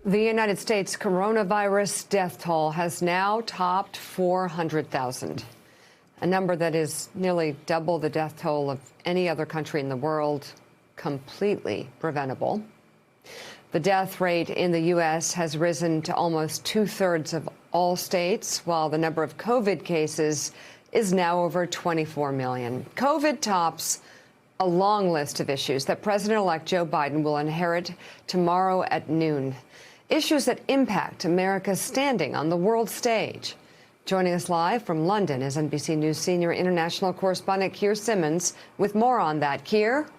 The United States coronavirus death toll has now topped 400,000, a number that is nearly double the death toll of any other country in the world, completely preventable. The death rate in the U.S. has risen to almost two-thirds of all states, while the number of COVID cases is now over 24 million. COVID tops a long list of issues that President-elect Joe Biden will inherit tomorrow at noon. Issues that impact America's standing on the world stage. Joining us live from London is NBC News senior international correspondent Keir Simmons with more on that. Keir?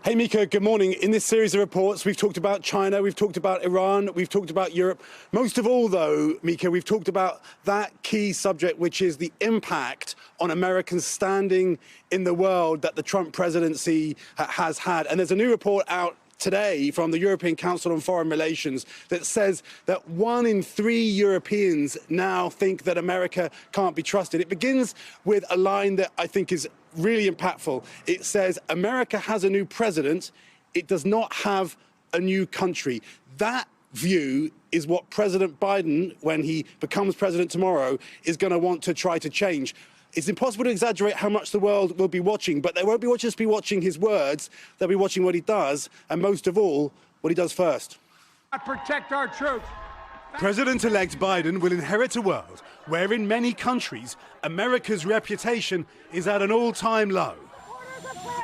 Hey, Mika, good morning. In this series of reports, we've talked about China, we've talked about Iran, we've talked about Europe. Most of all, though, Mika, we've talked about that key subject, which is the impact on Americans standing in the world that the Trump presidency has had. And there's a new report out today from the European Council on Foreign Relations that says that 1 in 3 Europeans now think that America can't be trusted. It begins with a line that I think is really impactful. It says, America has a new president. It does not have a new country. That view is what President Biden, when he becomes president tomorrow, is going to want to try to change. It's impossible to exaggerate how much the world will be watching, but they won't just be watching his words, they'll be watching what he does, and most of all, what he does first. Protect our troops. President-elect Biden will inherit a world where in many countries, America's reputation is at an all-time low.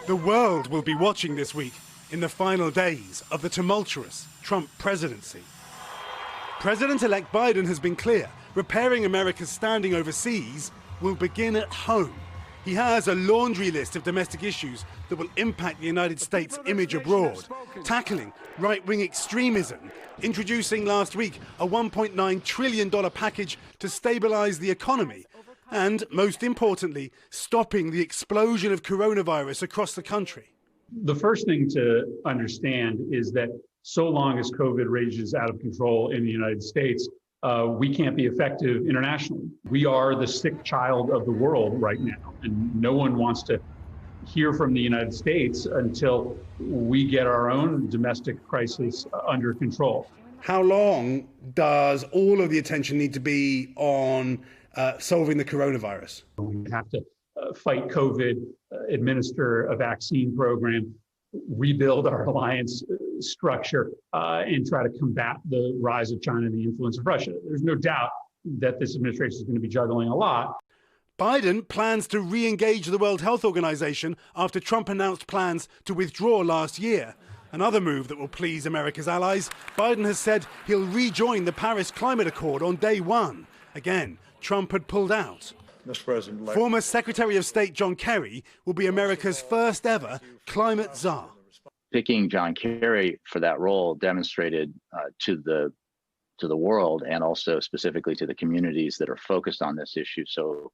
The world will be watching this week in the final days of the tumultuous Trump presidency. President-elect Biden has been clear, repairing America's standing overseas will begin at home. He has a laundry list of domestic issues that will impact the United States' image abroad, tackling right-wing extremism, introducing last week a $1.9 trillion package to stabilize the economy, and, most importantly, stopping the explosion of coronavirus across the country. The first thing to understand is that so long as COVID rages out of control in the United States, we can't be effective internationally. We are the sick child of the world right now, and no one wants to hear from the United States until we get our own domestic crisis under control. How long does all of the attention need to be on solving the coronavirus? We have to fight COVID, administer a vaccine program, rebuild our alliance structure, and try to combat the rise of China and the influence of Russia. There's no doubt that this administration is going to be juggling a lot. Biden plans to re-engage the World Health Organization after Trump announced plans to withdraw last year. Another move that will please America's allies. Biden has said he'll rejoin the Paris Climate Accord on day one. Again, Trump had pulled out. Mr. President, former Secretary of State John Kerry will be America's first ever climate czar. Picking John Kerry for that role demonstrated to the world, and also specifically to the communities that are focused on this issue so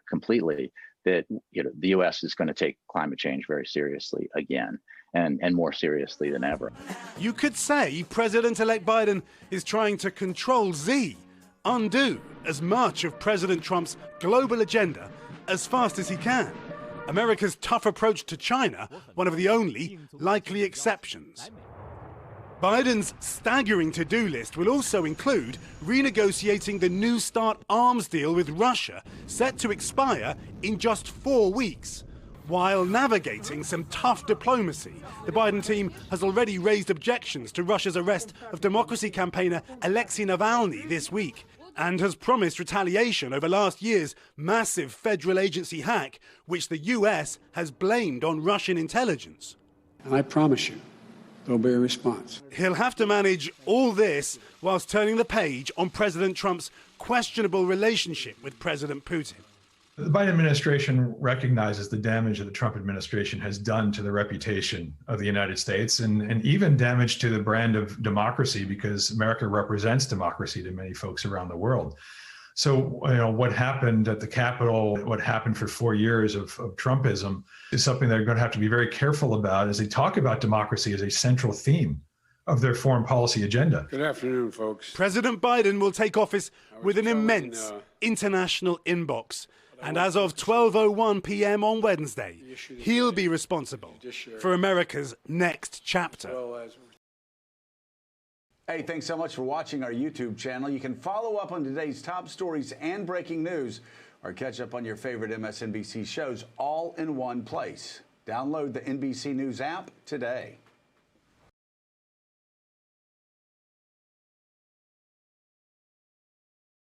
completely, that the U.S. is going to take climate change very seriously again, and more seriously than ever. You could say President-elect Biden is trying to control Z, undo as much of President Trump's global agenda as fast as he can. America's tough approach to China, one of the only likely exceptions. Biden's staggering to-do list will also include renegotiating the New START arms deal with Russia, set to expire in just 4 weeks. While navigating some tough diplomacy, the Biden team has already raised objections to Russia's arrest of democracy campaigner Alexei Navalny this week, and has promised retaliation over last year's massive federal agency hack, which the US has blamed on Russian intelligence. and I promise you, there'll be a response. He'll have to manage all this whilst turning the page on President Trump's questionable relationship with President Putin. The Biden administration recognizes the damage that the Trump administration has done to the reputation of the United States and even damage to the brand of democracy, because America represents democracy to many folks around the world. So, what happened at the Capitol, what happened for 4 years of Trumpism is something they're going to have to be very careful about as they talk about democracy as a central theme of their foreign policy agenda. Good afternoon, folks. President Biden will take office with an immense international inbox. And as of 12:01 p.m. on Wednesday, he'll be responsible for America's next chapter. Hey, thanks so much for watching our YouTube channel. You can follow up on today's top stories and breaking news, or catch up on your favorite MSNBC shows all in one place. Download the NBC News app today.